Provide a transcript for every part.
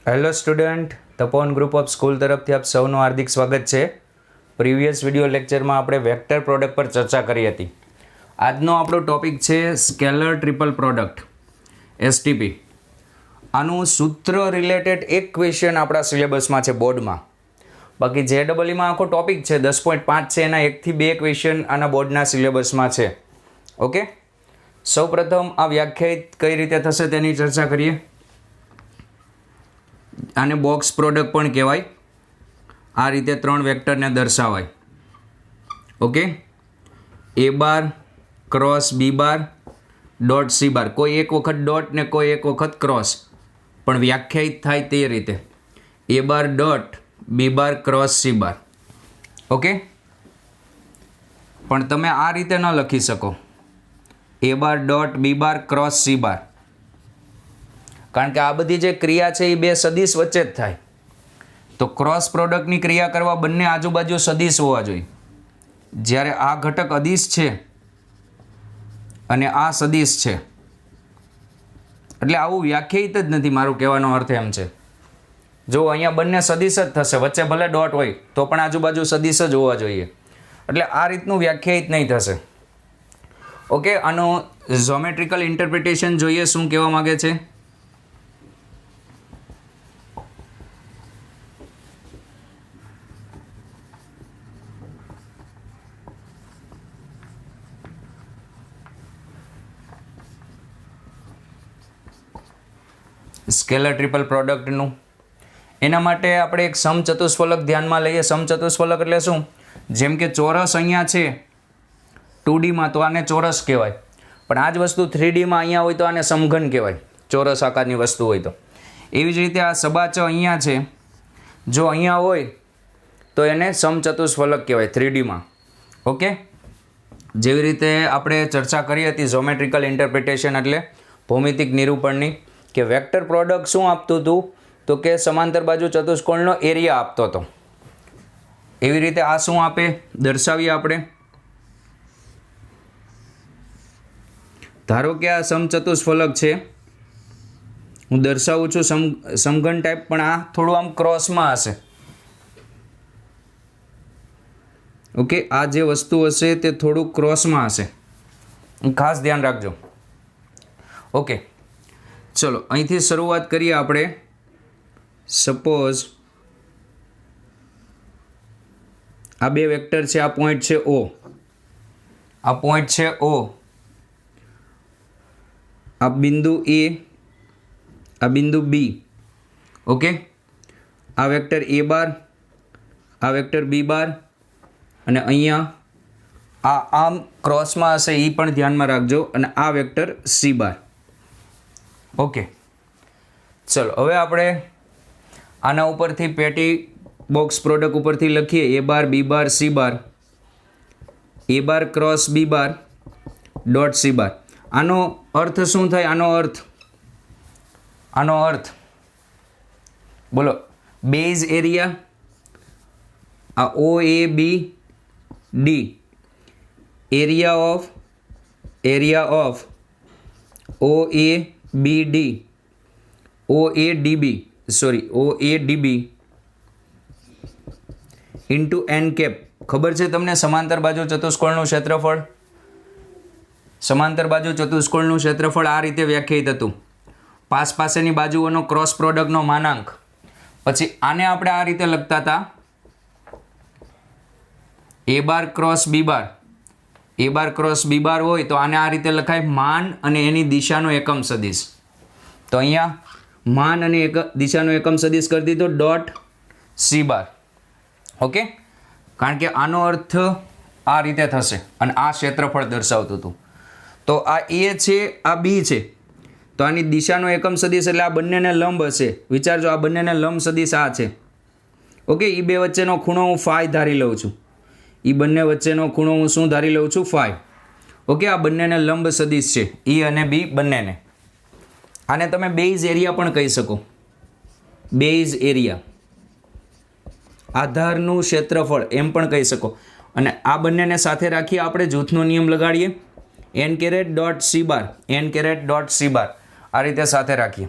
Hello student, Tapovan group of school તરફથી આપ સૌનું હાર્દિક સ્વાગત છે. પ્રીવિયસ વિડીયો લેક્ચરમાં આપણે વેક્ટર પ્રોડક્ટ પર ચર્ચા કરી હતી. આજનો આપણો ટોપિક છે સ્કેલર ટ્રિપલ પ્રોડક્ટ એસટીપી. આનું સૂત્ર રિલેટેડ એક ક્વેશ્ચન આપણા સિલેબસમાં છે બોર્ડમાં. બાકી JEEમાં આખો ટોપિક છે 10.5 છે, એના 1 થી 2 ક્વેશ્ચન આના બોર્ડના સિલેબસમાં છે. ઓકે, સૌપ્રથમ આ વ્યાખ્યાયિત કઈ રીતે થશે તેની ચર્ચા કરીએ. આને બોક્સ પ્રોડક્ટ પણ કહેવાય. આ રીતે 3 વેક્ટરને દર્શાવાય. Okay, A bar cross B bar dot C બાર, કોઈ એક વખત ડોટ ને કોઈ એક વખત ક્રોસ, પણ વ્યાખ્યાયિત થાય તે રીતે A bar dot B bar cross C bar. Okay, પણ તમે આ રીતે ન લખી શકો A bar dot B bar cross C બાર, કારણ કે આ બધી જે ક્રિયા છે એ બે સદિશ વચ્ચે જ થાય. તો ક્રોસ પ્રોડક્ટની ક્રિયા કરવા બંને આજુબાજુ સદિશ હોવા જોઈએ. જ્યારે આ ઘટક અદિશ છે અને આ સદિશ છે, એટલે આવું વ્યાખ્યાયિત જ નથી. મારું કહેવાનો અર્થ એમ છે, જો અહીંયા બંને સદિશ જ થશે, વચ્ચે ભલે ડોટ હોય તો પણ આજુબાજુ સદિશ જ હોવા જોઈએ. એટલે આ રીતનું વ્યાખ્યાયિત નહીં થશે. ઓકે, આનું જ્યોમેટ્રિકલ ઇન્ટરપ્રિટેશન જોઈએ શું કહેવા માગે છે. સ્કેલર ટ્રિપલ પ્રોડક્ટનું એના માટે આપણે એક સમચતુષ્ફલક ધ્યાનમાં લઈએ. સમચતુષ્ફલક એટલે શું? જેમ કે ચોરસ અહીંયા છે 2Dમાં તો આને ચોરસ કહેવાય, પણ આ જ વસ્તુ 3Dમાં અહીંયા હોય તો આને સમઘન કહેવાય, ચોરસ આકારની વસ્તુ હોય તો. એવી જ રીતે આ સબાચ અહીંયા છે, જો અહીંયા હોય તો એને સમચતુષ્ફલક કહેવાય 3Dમાં. ઓકે, જેવી રીતે આપણે ચર્ચા કરી હતી જ્યોમેટ્રિકલ ઇન્ટરપ્રિટેશન એટલે ભૌમિતિક નિરૂપણની, કે વેક્ટર પ્રોડક્ટ શું આપતું હતું તો કે સમાંતર બાજુ ચતુષ્કોણનો એરિયા આપતો હતો. એવી રીતે આ શું આપે દર્શાવીએ આપણે. ધારો કે આ સમચતુષ્ફલક છે, હું દર્શાવું છું સમઘન ટાઈપ, પણ આ થોડું આમ ક્રોસમાં હશે. ઓકે, આ જે વસ્તુ હશે તે થોડું ક્રોસમાં હશે, ખાસ ધ્યાન રાખજો. ઓકે, ચલો અહીંથી શરૂઆત કરીએ આપણે. સપોઝ આ બે વેક્ટર છે, આ પોઈન્ટ છે O, આ પોઈન્ટ છે O, આ બિંદુ A, આ બિંદુ B. ઓકે, આ વેક્ટર A બાર, આ વેક્ટર B બાર, અને અહીંયા આ આમ ક્રોસમાં હશે એ પણ ધ્યાનમાં રાખજો, અને આ વેક્ટર C બાર. ઓકે, ચલો હવે આપણે આના ઉપરથી પેટી બોક્સ પ્રોડક્ટ ઉપરથી લખીએ. A bar B bar C bar, A bar cross B bar dot C bar. આનો અર્થ શું થાય? આનો અર્થ બોલો. બેઝ એરિયા આ OAB D, area of OABD, OADB into n cap. ખબર છે તમને સમાંતર બાજુ ચતુષ્કોણનું ક્ષેત્રફળ? સમાંતર બાજુ ચતુષ્કોણનું ક્ષેત્રફળ આ રીતે વ્યાખ્યાયિત હતું: પાસેની બાજુઓનો ક્રોસ પ્રોડક્ટનો માનાંક. પછી આને આપણે આ રીતે લખતા હતા A bar cross B bar. A bar cross B બાર હોય તો આને આ રીતે લખાય માન અને એની દિશાનો એકમ સદિશ. તો અહીંયા માન અને દિશાનો એકમ સદિશ કરી દીધો ડોટ C બાર. ઓકે, કારણ કે આનો અર્થ આ રીતે થશે અને આ ક્ષેત્રફળ દર્શાવતું હતું. તો આ A છે, આ B છે, તો આની દિશાનો એકમ સદિશ એટલે આ બંનેને લંબ હશે. વિચારજો, આ બંનેને લંબ સદિશ આ છે. ઓકે, એ બે વચ્ચેનો ખૂણો હું ફાઈ ધારી લઉં છું. એ બંને વચ્ચેનો ખૂણો હું શું ધારી લઉં છું? ફાઈ. ઓકે, આ બંનેને લંબ સદિશ છે, E અને B બંનેને. આને તમે બેઝ એરિયા પણ કહી શકો. બેઝ એરિયા, આધારનું ક્ષેત્રફળ એમ પણ કહી શકો. અને આ બંનેને સાથે રાખી આપણે જૂથનો નિયમ લગાડીએ. n ડોટ C બાર, n ડોટ C બાર, આ રીતે સાથે રાખીએ.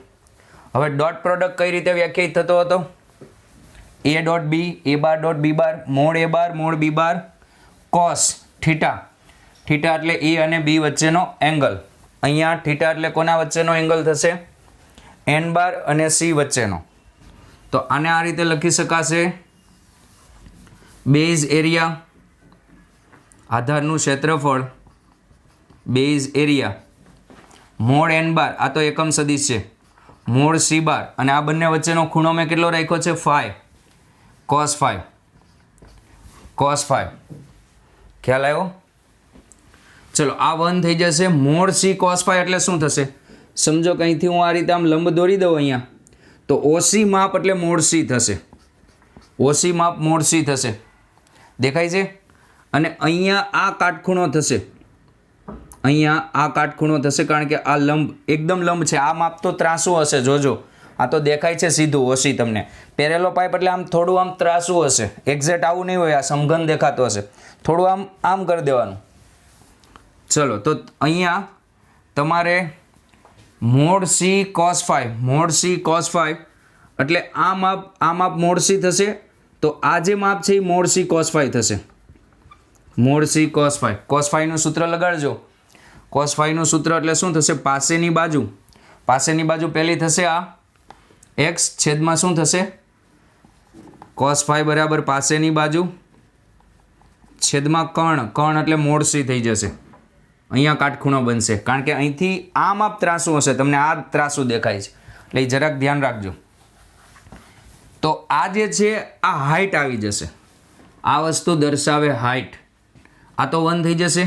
હવે ડોટ પ્રોડક્ટ કઈ રીતે વ્યાખ્યાયિત થતો હતો? A dot B, A bar dot B bar, mod A bar mod B bar, cos theta. Theta એટલે એ અને બી વચ્ચેનો એંગલ. અહીંયા થીટા એટલે કોના વચ્ચેનો એંગલ થશે? એન બાર અને સી વચ્ચેનો. તો આને આ રીતે લખી શકાશે, બેઝ એરિયા, આધારનું ક્ષેત્રફળ, બેઝ એરિયા, મોડ એન બાર, આ તો એકમ સદિશ છે, મોડ સી બાર, અને આ બંને વચ્ચેનો ખૂણો મેં કેટલો રાખ્યો છે? 5, cos 5, cos 5. ખ્યાલ આવ્યો? ચલો આ 1 થઈ જશે. મોડ સી cos 5 એટલે શું થશે? સમજો કે અહીંથી હું આ રીતે આમ લંબ દોરી દઉં અહીંયા, તો ઓસી માપ એટલે મોડ સી થશે. ઓસી માપ મોડ સી થશે. દેખાય છે? અને અહીંયા આ કાટખૂણો થશે, અહીંયા આ કાટખૂણો થશે, કારણ કે આ લંબ એકદમ લંબ છે. આ માપ તો ત્રાસું હશે, જોજો. આ તો દેખાય છે સીધું ઓસી તમને. પેરેલો પાઇપ એટલે આમ થોડું આમ ત્રાસું હશે, એક્ઝેક્ટ આવું નહીં હોય, આ સમઘન દેખાતો હશે. થોડું આમ આમ કરી દેવાનું. ચલો તો અહીંયા તમારે mode C cos 5, mode C cos 5 એટલે આ માપ મોડ સી થશે. તો આ જે માપ છે એ મોડ સી cos 5 થશે. Mode C cos 5. cos 5 નું સૂત્ર લગાડજો. cos 5 નું સૂત્ર એટલે શું થશે? પાસેની બાજુ પહેલી થશે આ x છેદમાં શું થશે? cos 5 બરાબર પાસેની બાજુ છેદમાં કર્ણ એટલે મોડ સી થઈ જશે. અહીંયા કાટખૂણો બનશે, કારણ કે અહીંથી આ માપ ત્રાસું હશે, તમને આ ત્રાસું દેખાય છે, એટલે જરાક ધ્યાન રાખજો. તો આ જે છે આ હાઈટ આવી જશે. આ વસ્તુ દર્શાવે હાઈટ. આ તો 1 થઈ જશે.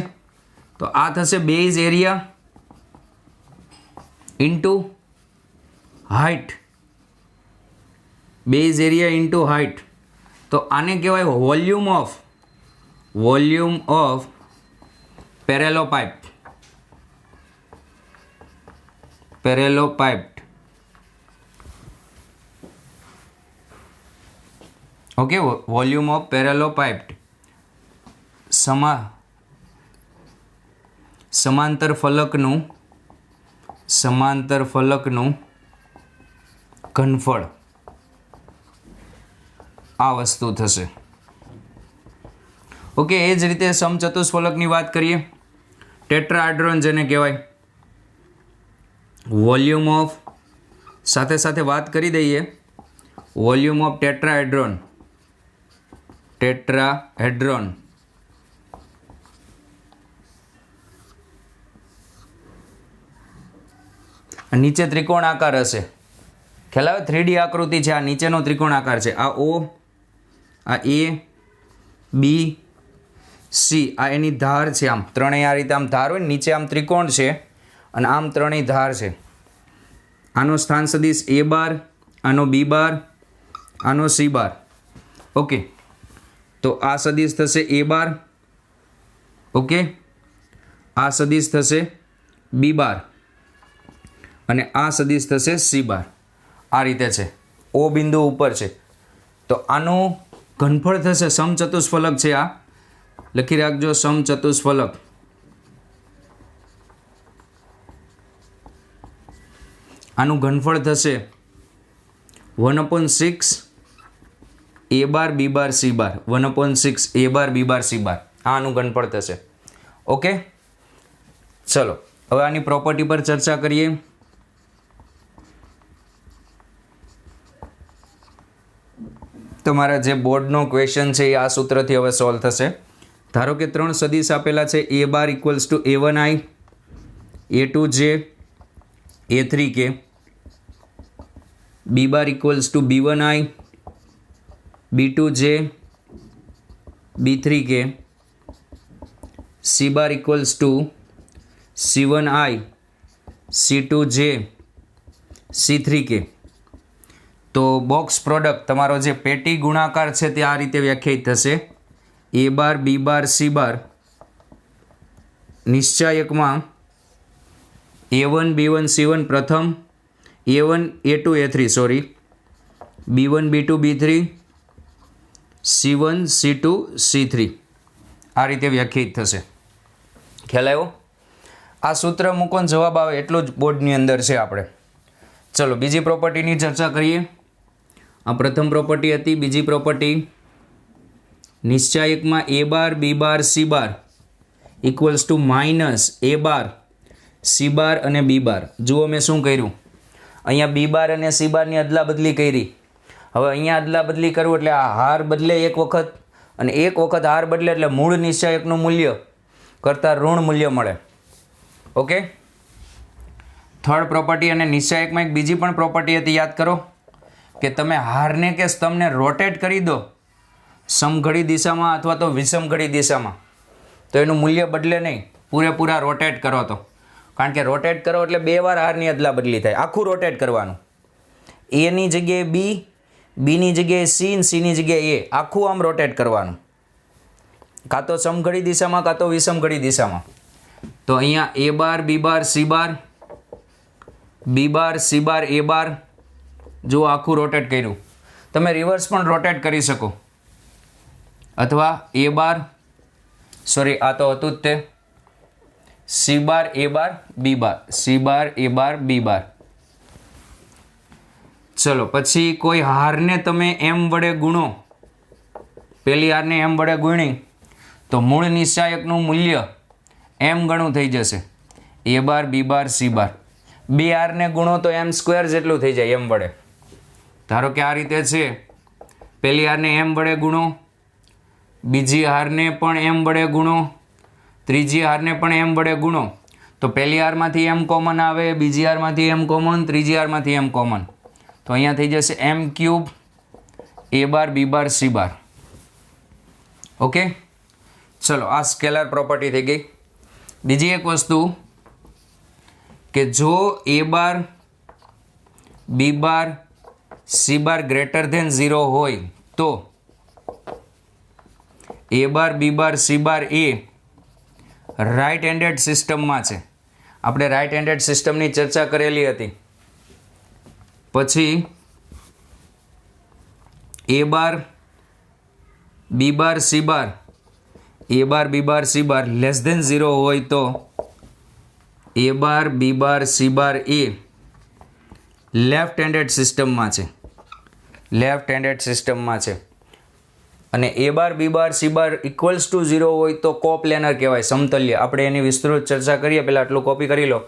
તો આ થશે base area into height. Base area into height. તો આને કહેવાય volume of parallelepiped. Okay, volume of parallelepiped. સમાંતર ફલકનું ઘનફળ આ વસ્તુ થશે. ઓકે, એ જ રીતે સમચતુષ્ફલકની વાત કરીએ. ટેટ્રાહેડ્રોન જેને કહેવાય, વોલ્યુમ ઓફ સાથે સાથે વાત કરી દઈએ. વોલ્યુમ ઓફ ટેટ્રાહેડ્રોન નીચે ત્રિકોણ આકાર હશે. ખ્યાલ આવે? 3D આકૃતિ છે. આ નીચેનો ત્રિકોણ આકાર છે. આ O, આ A, B, C, આ એની ધાર છે. આમ ત્રણેય આ રીતે આમ ધાર હોય, નીચે આમ ત્રિકોણ છે અને આમ ત્રણેય ધાર છે. આનો સ્થાન સદિશ A બાર, આનો B બાર, આનો C બાર. ઓકે, તો આ સદિશ થશે A બાર. ઓકે, આ સદિશ થશે B બાર અને આ સદિશ થશે C બાર. આ રીતે છે. O બિંદુ ઉપર છે. તો આનું ઘનફળ થશે, સમચતુષ્ફલક છે આ, લખી રાખજો સમચતુષ્ફલક. આનું ઘનફળ થશે 1/6 A bar B bar C bar. 1/6 A bar B bar C બાર. આનું ઘનફળ થશે. ઓકે, ચલો હવે આની પ્રોપર્ટી પર ચર્ચા કરીએ. તમારા જે બોર્ડનો ક્વેશ્ચન છે એ આ સૂત્રથી હવે સોલ્વ થશે. ધારો કે 3 સદિશ આપેલા છે. A bar equals two A1I, A2J, A3K. B bar equals two B1I, B2J, B3K. C bar equals two C1I, C2J, C3K. તો બોક્સ પ્રોડક્ટ તમારો જે પેટી ગુણાકાર છે તે આ રીતે વ્યાખ્યાયિત થશે. A bar B bar C bar નિશ્ચાયકમાં A1 B1 C1 પ્રથમ, A1 A2 A3 B1 B2 B3, C1 C2 C3 આ રીતે વ્યાખ્યાયિત થશે. ખ્યાલ આવ્યો? આ સૂત્ર મૂકો ને જવાબ આવે એટલું જ બોર્ડની અંદર છે આપણે. ચલો બીજી પ્રોપર્ટીની ચર્ચા કરીએ. આ પ્રથમ પ્રોપર્ટી હતી. બીજી પ્રોપર્ટી, નિશ્ચાયકમાં a bar b bar c bar equals to minus a bar c bar અને b બાર. જુઓ મેં શું કર્યું, અહીંયા b બાર અને c બારની અદલા બદલી કરી. હવે અહીંયા અદલા બદલી કરવું એટલે આ હાર બદલે એક વખત અને એક વખત હાર બદલે એટલે મૂળ નિશ્ચાયકનું મૂલ્ય કરતાં ઋણ મૂલ્ય મળે. Okay, third property. અને નિશ્ચાયકમાં એક બીજી પણ પ્રોપર્ટી હતી, યાદ કરો કે તમે હારને કે સ્તંભને રોટેટ કરી દો સમઘડી દિશામાં અથવા તો વિષમઘડી દિશામાં તો એનું મૂલ્ય બદલે નહીં, પૂરેપૂરા રોટેટ કરો તો. કારણ કે રોટેટ કરો એટલે 2 વાર હારની અદલા બદલી થાય. આખું રોટેટ કરવાનું, એની જગ્યાએ બી, બીની જગ્યાએ સી, સીની જગ્યાએ એ, આખું આમ રોટેટ કરવાનું, કાં તો સમઘડી દિશામાં કાં તો વિષમઘડી દિશામાં. તો અહીંયા a bar b bar c bar, b bar c bar a બાર, જો આખું રોટેટ કર્યું. તમે રિવર્સ પણ રોટેટ કરી શકો, અથવા a બાર, સોરી આ તો હતું જ તે, c bar a bar b bar, c bar a bar b બાર. ચલો પછી કોઈ હારને તમે m વડે ગુણો, પેલી હારને m વડે ગુણી તો મૂળ નિશ્ચાયકનું મૂલ્ય m ગણું થઈ જશે, a bar b bar c બાર. 2 હારને ગુણો તો m સ્ક્વેર જેટલું થઈ જાય m વડે. ધારો કે આ રીતે છે, પેલી હારને m વડે ગુણો, બીજી હારને પણ m વડે ગુણો, ત્રીજી હારને પણ m વડે ગુણો તો પહેલી હારમાંથી m કોમન આવે, બીજી હારમાંથી m કોમન, ત્રીજી હારમાંથી m કોમન. તો અહીંયા થઈ જશે m cube a bar b bar c bar. Okay, ચલો આ સ્કેલર પ્રોપર્ટી થઈ ગઈ. બીજી એક વસ્તુ કે જો a bar b bar c bar greater than 0 હોય તો a bar b bar c bar એ રાઇટ હેન્ડેડ સિસ્ટમમાં છે. આપણે રાઇટ હેન્ડેડ સિસ્ટમની ચર્ચા કરેલી હતી. પછી a bar b bar c bar, a bar b bar c bar less than 0 હોય તો a bar b bar c bar એ લેફ્ટ હેન્ડેડ સિસ્ટમમાં છે, લેફ્ટ હેન્ડેડ સિસ્ટમમાં છે. અને a bar b bar c bar equals to 0 હોય તો કોપ્લેનર કહેવાય, સમતલ્ય. આપણે એની વિસ્તૃત ચર્ચા કરીએ, પહેલાં આટલું કોપી કરી લો.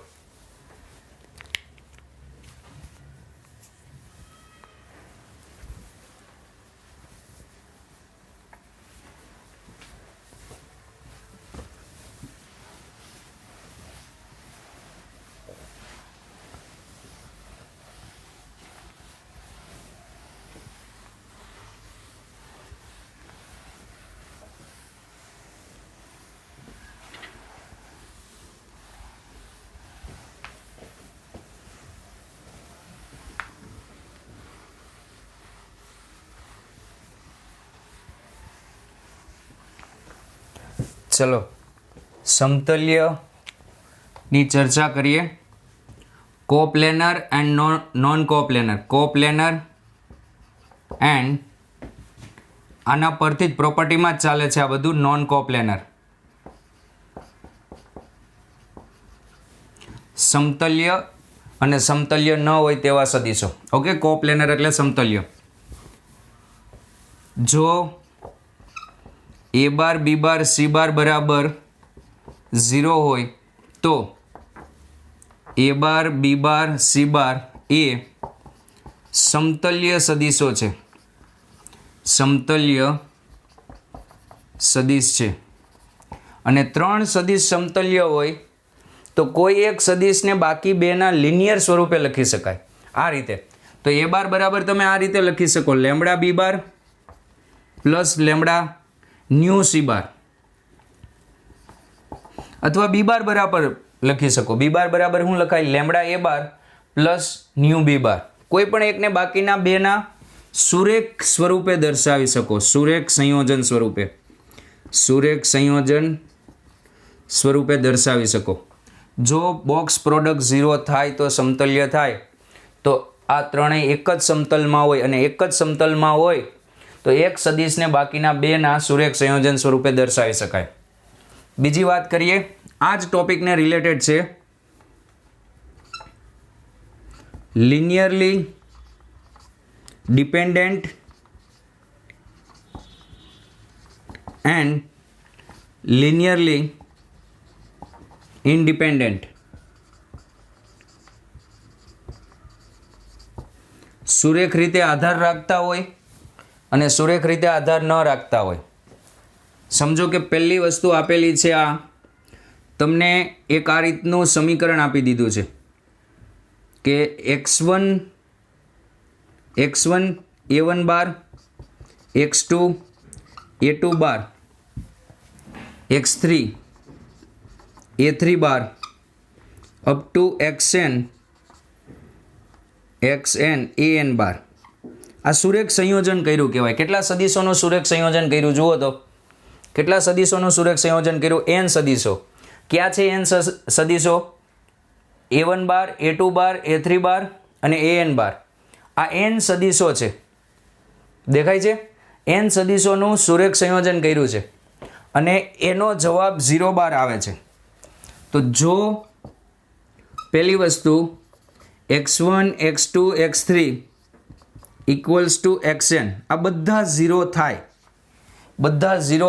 ચલો સમતલ્યની ચર્ચા કરીએ. Coplanar and non coplanar, coplanar and આના પરથી જ પ્રોપર્ટીમાં જ ચાલે છે આ બધું, નોન કોપ્લેનર. સમતલ્ય અને સમતલ્ય ન હોય તેવા સદીશો. ઓકે, કોપ્લેનર એટલે સમતલ્ય. જો a bar b bar c બાર બરાબર 0 હોય તો a bar b bar c bar એ સમતલ્ય સદીશો છે, સમતલ્ય સદીશ છે. અને 3 સદીશ સમતલ્ય હોય તો કોઈ એક સદીશને બાકી બેના લિનિયર સ્વરૂપે લખી શકાય આ રીતે. તો a બાર બરાબર તમે આ રીતે લખી શકો, લેમડા b બાર પ્લસ લેમડા ન્યૂ c બાર, અથવા b બાર બરાબર લખી શકો. b બાર બરાબર શું લખાય? Lambda a bar plus new b બાર. કોઈ પણ એકને બાકીના બેના સુરેખ સ્વરૂપે દર્શાવી શકો, સુરેખ સંયોજન સ્વરૂપે, સુરેખ સંયોજન સ્વરૂપે દર્શાવી શકો. જો બોક્સ પ્રોડક્ટ 0 થાય તો સમતલ્ય થાય. તો આ ત્રણેય એક જ સમતલમાં હોય, અને એક જ સમતલમાં હોય તો એક સદીશને બાકીના બેના સુરેખ સંયોજન સ્વરૂપે દર્શાવી શકાય. બીજી વાત કરીએ, આ જ ટોપિકને રિલેટેડ છે. linearly dependent and linearly independent. સુરેખ રીતે આધાર રાખતા હોય અને સુરેખ રીતે આધાર ન રાખતા હોય. સમજો કે પહેલી વસ્તુ આપેલી છે, આ તમને એક આ રીતનું સમીકરણ આપી દીધું છે કે x1 a1 bar, x2 a2 bar, x3 a3 bar up to xn an બાર. આ સુરેખ સંયોજન કર્યું કહેવાય. કેટલા સદીશોનું સુરેખ સંયોજન કર્યું જુઓ તો. કેટલા સદીશોનું સુરેખ સંયોજન કર્યું? n સદીશો. ક્યાં છે n સદીશો? a1 બાર, a2 બાર, a3 બાર અને an બાર. આ n સદીશો છે. દેખાય છે? n સદીશોનું સુરેખ સંયોજન કર્યું છે અને એનો જવાબ 0 બાર આવે છે. તો જો પહેલી વસ્તુ x1 x2 x3 equals to xn, આ બધા 0 થાય, બધા 0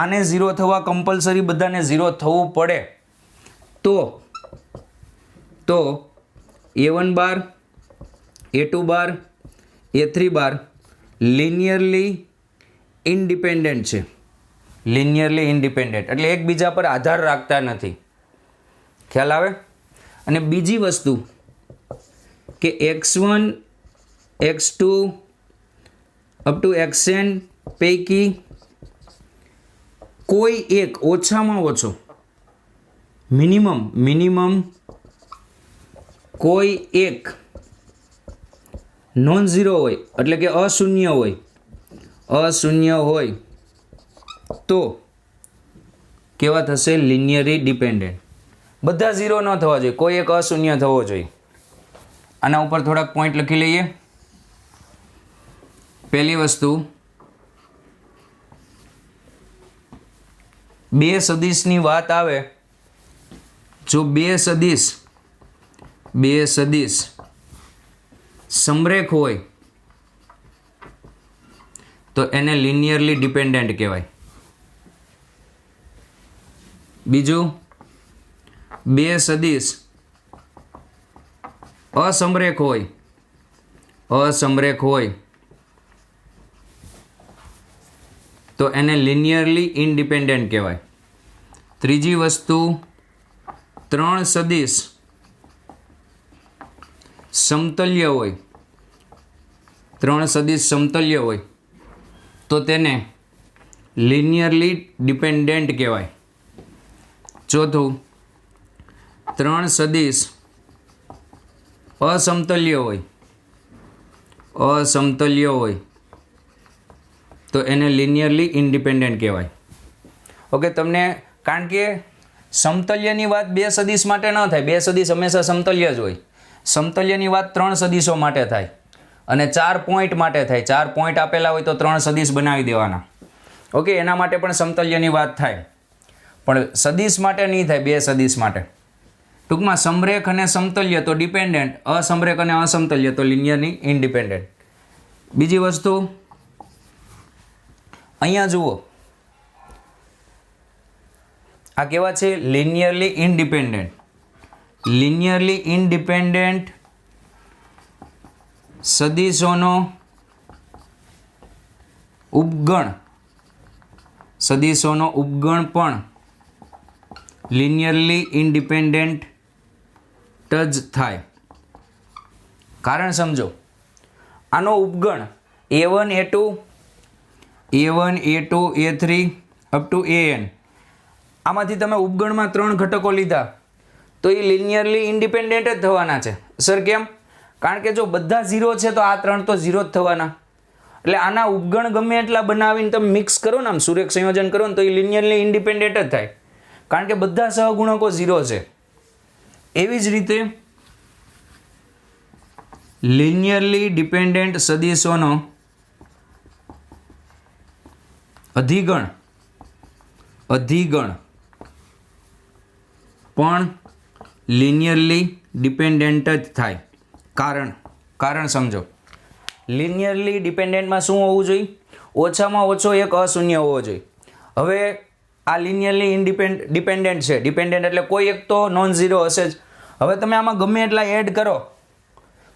આને 0 થવા કમ્પલસરી બધાને 0 થવું પડે, તો a1 બાર, a2 બાર, a3 બાર લિનિયરલી ઇન્ડિપેન્ડન્ટ છે. લિનિયરલી ઇન્ડિપેન્ડન્ટ એટલે એકબીજા પર આધાર રાખતા નથી. ખ્યાલ આવે? અને બીજી વસ્તુ કે x1 x2 up to xn પૈકી કોઈ એક, ઓછામાં ઓછો, મિનિમમ કોઈ એક નોન ઝીરો હોય એટલે કે અશૂન્ય હોય તો કેવા થશે? Linearly dependent. બધા 0 ન થવા જોઈએ, કોઈ એક અશૂન્ય થવો જોઈએ. આના ઉપર થોડાક પોઈન્ટ લખી લઈએ. પહેલી વસ્તુ, બે સદીશની વાત આવે, જો બે સદીશ સમરેખ હોય તો એને લિનિયરલી ડિપેન્ડન્ટ કહેવાય. બીજું, બે સદીશ અસમરેખ હોય તો એને લિનિયરલી ઇન્ડિપેન્ડન્ટ કહેવાય. ત્રીજી વસ્તુ, ત્રણ સદીશ સમતલ્ય હોય તો તેને લિનિયરલી ડિપેન્ડન્ટ કહેવાય. ચોથું, ત્રણ સદીશ અસમતલ્ય હોય તો એને લિનિયરલી ઇન્ડિપેન્ડન્ટ કહેવાય. ઓકે, તમને કારણ કે સમતલ્યની વાત બે સદીશ માટે ન થાય. બે સદીશ હંમેશા સમતલ્ય જ હોય. સમતલ્યની વાત ત્રણ સદીશો માટે થાય અને 4 પોઈન્ટ માટે થાય. 4 પોઈન્ટ આપેલા હોય તો ત્રણ સદીશ બનાવી દેવાના. ઓકે, એના માટે પણ સમતલ્યની વાત થાય, પણ સદીશ માટે નહીં થાય, બે સદીશ માટે. ટૂંકમાં સમરેખ અને સમતલ્ય તો ડિપેન્ડન્ટ, અસમરેખ અને અસમતલ્ય તો લિનિયરલી ઇન્ડિપેન્ડન્ટ. બીજી વસ્તુ અહીંયા જુઓ, આ કેવા છે? Linearly independent. લિનિયરલી ઇન્ડિપેન્ડન્ટ સદીશોનો ઉપગણ પણ લિનિયરલી ઇન્ડિપેન્ડન્ટ જ થાય. કારણ સમજો, આનો ઉપગણ a1 a2 a3 up to an, આમાંથી તમે ઉપગણમાં 3 ઘટકો લીધા તો એ લિનિયરલી ઇન્ડિપેન્ડન્ટ જ થવાના છે. સર કેમ? કારણ કે જો બધા 0 છે તો આ 3 તો 0 જ થવાના. એટલે આના ઉપગણ ગમે એટલા બનાવીને તમે મિક્સ કરો ને, આમ સુરેખ સંયોજન કરો ને, તો એ લિનિયરલી ઇન્ડિપેન્ડન્ટ જ થાય, કારણ કે બધા સહગુણકો 0 છે. એવી જ રીતે લિનિયરલી ડિપેન્ડન્ટ સદીશોનો અધિગણ પણ લિનિયરલી ડિપેન્ડન્ટ જ થાય. કારણ સમજો. લિનિયરલી ડિપેન્ડન્ટમાં શું હોવું જોઈએ? ઓછામાં ઓછો એક અશૂન્ય હોવો જોઈએ. હવે આ લિનિયરલી ડિપેન્ડન્ટ છે. ડિપેન્ડન્ટ એટલે કોઈ એક તો નોન ઝીરો હશે જ. હવે તમે આમાં ગમે એટલા એડ કરો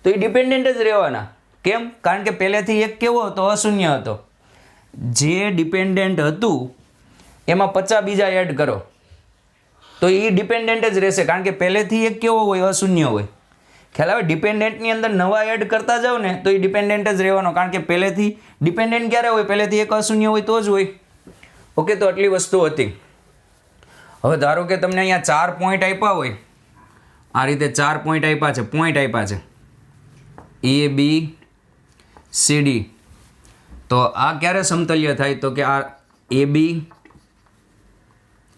તો એ ડિપેન્ડન્ટ જ રહેવાના. કેમ? કારણ કે પહેલેથી એક કેવો હતો? અશૂન્ય હતો. જે ડિપેન્ડન્ટ હતું એમાં 50 બીજા એડ કરો તો એ ડિપેન્ડન્ટ જ રહેશે, કારણ કે પહેલેથી એક કેવો હોય? અશૂન્ય હોય. ખ્યાલ આવે? ડિપેન્ડન્ટની અંદર નવા એડ કરતા જાઓ ને તો એ ડિપેન્ડન્ટ જ રહેવાનો, કારણ કે પહેલેથી ડિપેન્ડન્ટ ક્યારે હોય? પહેલેથી એક અશૂન્ય હોય તો જ હોય. ઓકે, તો આટલી વસ્તુ હતી. હવે ધારો કે તમને અહીંયા 4 પોઈન્ટ આપ્યા હોય, આ રીતે 4 પોઈન્ટ આપ્યા છે, A, B, C, D. તો આ ક્યારે સમતલ્ય થાય? તો કે આ AB,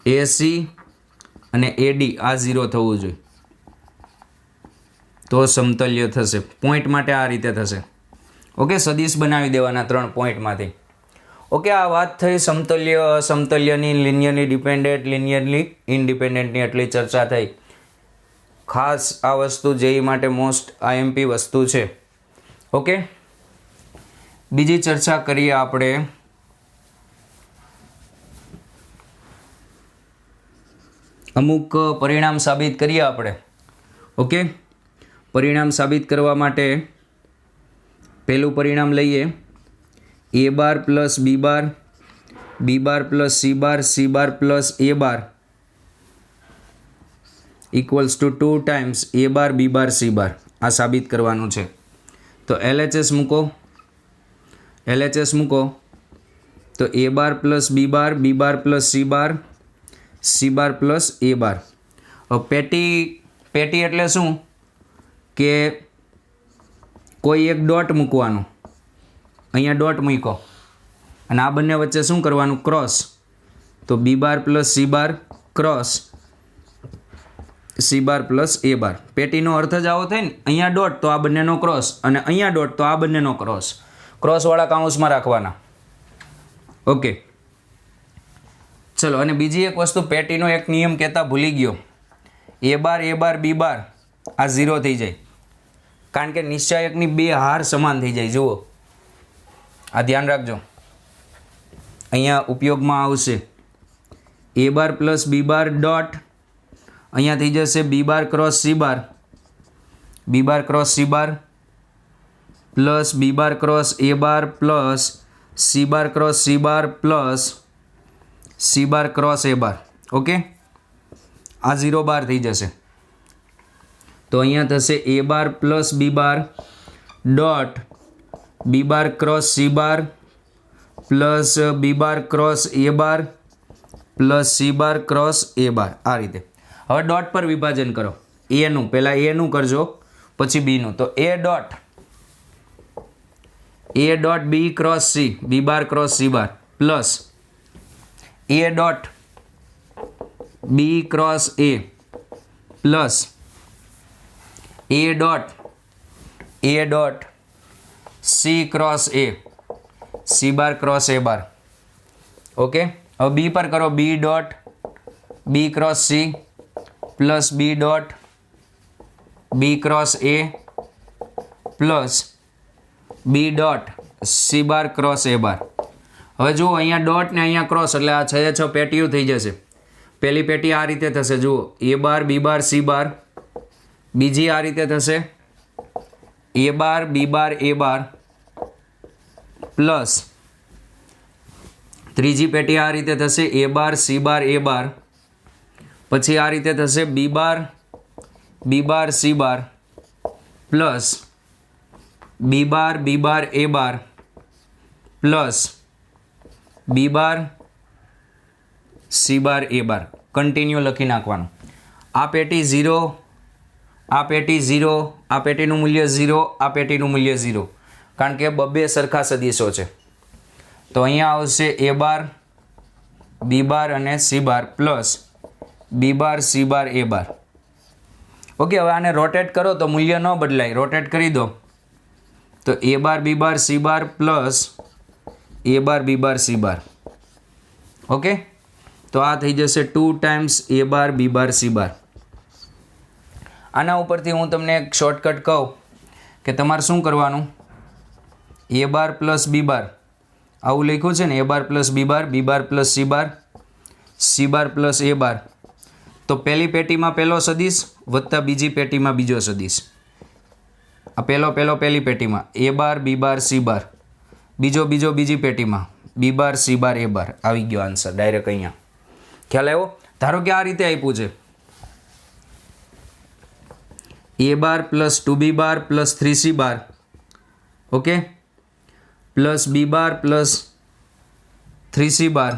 AC અને AD આ 0 થવું જોઈએ તો સમતલ્ય થશે. પોઈન્ટ માટે આ રીતે થશે. ઓકે, સદિશ બનાવી દેવાના 3 પોઈન્ટમાંથી. ઓકે, આ વાત થઈ સમતલ્ય અસમતલ્યની, લિનિયરલી ડિપેન્ડન્ટ, લિનિયરલી ઇન્ડિપેન્ડન્ટની એટલી ચર્ચા થઈ. ખાસ આ વસ્તુ જેઈ માટે મોસ્ટ IMP વસ્તુ છે. ઓકે, બીજી ચર્ચા કરીએ આપણે અમુક પરિણામ સાબિત કરીએ આપણે. ઓકે, પરિણામ સાબિત કરવા માટે પહેલું પરિણામ લઈએ. A bar plus B bar, B bar plus C bar, C bar plus A bar equals two 2 times A bar B bar C બાર. આ સાબિત કરવાનું છે. તો LHS મૂકો તો A bar plus B bar, B bar plus C bar, C bar plus A બાર. પેટી એટલે શું? કે કોઈ એક ડોટ મૂકવાનું, અહીંયા ડોટ મૂકો અને આ બંને વચ્ચે શું કરવાનું? ક્રોસ. તો B bar plus C bar cross C bar plus A બાર. પેટીનો અર્થ જ આવો થાય ને, અહીંયા ડોટ તો આ બંનેનો ક્રોસ અને અહીંયા ડોટ તો આ બંનેનો ક્રોસ. ક્રોસવાળા કાઉન્સમાં રાખવાના. ઓકે, ચલો. અને બીજી એક વસ્તુ, પેટીનો એક નિયમ કહેતા ભૂલી ગયો. A બાર B બાર આ 0 થઈ જાય, કારણ કે નિશ્ચાયકની 2 હાર સમાન થઈ જાય. જુઓ, આ ધ્યાન રાખજો, અહીંયા ઉપયોગમાં આવશે. A bar plus B bar dot, અહીંયા થઈ જશે B bar cross C bar, B bar cross C bar plus B bar cross A bar plus C bar cross C bar plus C bar cross A bar. Okay, આ 0 બાર થઈ જશે. તો અહીંયા થશે A bar plus B bar dot B bar cross C bar plus B bar cross A bar plus C bar cross A બાર. આ રીતે. હવે dot પર વિભાજન કરો. એનું પહેલાં એનું કરજો, પછી બીનું. તો A dot B cross C, B bar cross C bar plus A dot B cross A plus A dot C cross A, C bar cross A bar. Okay, હવે B પર કરો. B dot B cross C plus B dot B cross A plus B dot C bar cross A બાર. હવે જુઓ, અહીંયા dot ને અહીંયા cross એટલે આ 6 પેટીઓ થઈ જશે. પહેલી પેટી આ રીતે થશે. જુઓ, A bar B bar C બાર. બીજી આ રીતે થશે, A bar B bar A bar plus ત્રીજી પેટી આ રીતે થશે, A bar C bar A બાર. પછી આ રીતે થશે B bar C bar plus B bar A bar plus B bar C bar A bar. Continue લખી નાખવાનું. આ પેટી 0, આ પેટી 0, આ પેટીનું મૂલ્ય 0, આ પેટીનું મૂલ્ય 0, કારણ કે બબે સરખા સદિશો છે. તો અહીંયા આવશે A બાર B બાર અને C bar plus B bar C bar A bar. Okay, હવે આને રોટેટ કરો તો મૂલ્ય ન બદલાય. રોટેટ કરી દો તો A bar B bar C bar plus A bar B bar C bar. Okay, તો આ થઈ જશે 2 times A bar B bar C બાર. આના ઉપરથી હું તમને એક શોર્ટકટ કહું કે તમારે શું કરવાનું, એ બાર પ્લસ બી બાર આવું લખ્યું છે ને, એ બાર પ્લસ બી બાર પ્લસ સી બાર પ્લસ એ બાર. તો પહેલી પેટીમાં પહેલો સદિશ વત્તા બીજી પેટીમાં બીજો સદિશ. આ પહેલી પેટીમાં એ બાર બી બાર સી બાર, બીજો બીજી પેટીમાં બી બાર સી બાર એ બાર. આવી ગયો આન્સર ડાયરેક્ટ અહીંયા. ખ્યાલ આવ્યો? ધારો કે આ રીતે આપ્યું છે, એ બાર પ્લસ 2b બાર પ્લસ 3c બાર, ઓકે, પ્લસ બી બાર પ્લસ 3c બાર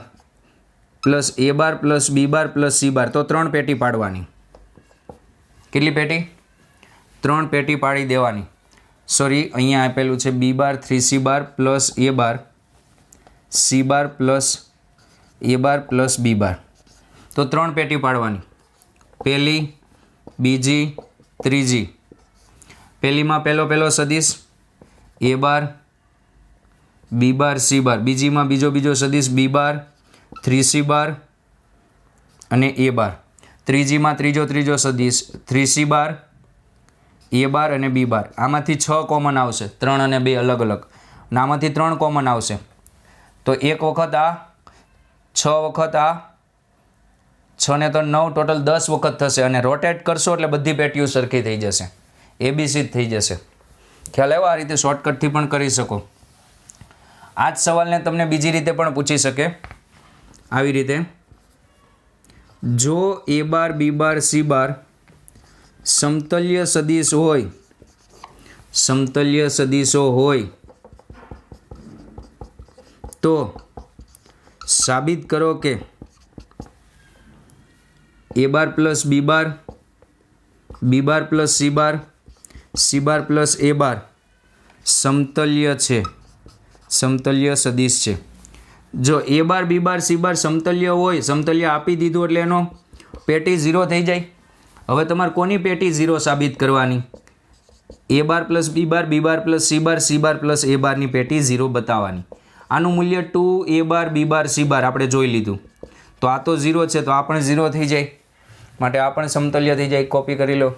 પ્લસ એ બાર પ્લસ બી બાર પ્લસ સી બાર. તો 3 પેટી પાડવાની. કેટલી પેટી? 3 પેટી પાડી દેવાની. સોરી, અહીંયા આપેલું છે બી બાર 3c બાર પ્લસ એ બાર સી બાર પ્લસ એ બાર પ્લસ બી બાર. તો 3 પેટી પાડવાની, પહેલી, બીજી, ત્રીજી. પહેલીમાં પહેલો સદિશ એ બાર બી બાર સી બાર, બીજીમાં બીજો સદિશ બી બાર 3c બાર અને એ બાર, ત્રીજીમાં ત્રીજો સદિશ 3c બાર એ બાર અને બી બાર. આમાંથી 6 કોમન આવશે, 3 અને 2 અલગ અલગ. અને આમાંથી 3 કોમન આવશે. તો એક વખત આ, 6 વખત આ, 6 ને 3 9, ટોટલ 10 વખત થશે. અને રોટેટ કરશો એટલે બધી પેટીઓ સરખી થઈ જશે, એબીસી થઈ જશે. ખ્યાલ આવ્યો? આ રીતે શોર્ટકટથી પણ કરી શકો. આ જ સવાલને તમને બીજી રીતે પણ પૂછી શકે, આવી રીતે. જો એ બાર બી બાર સી બાર સમતલ્ય સદિશો હોય તો સાબિત કરો કે એ બાર પ્લસ બી બાર પ્લસ સી બાર પ્લસ એ બાર સમતલ્ય સદિશ છે. જો એ બાર બી બાર સી બાર સમતલ્ય હોય, સમતલ્ય આપી દીધું એટલે એનો પેટી 0 થઈ જાય. હવે તમારે કોની પેટી 0 સાબિત કરવાની? એ બાર પ્લસ બી બાર પ્લસ સી બાર પ્લસ એ બારની પેટી 0 બતાવવાની. આનું મૂલ્ય 2 એ બાર બી બાર સી બાર આપણે જોઈ લીધું. તો આ તો 0 છે, તો આ પણ 0 થઈ જાય, માટે આ પણ સમતલ્ય થઈ જાય. કોપી કરી લો.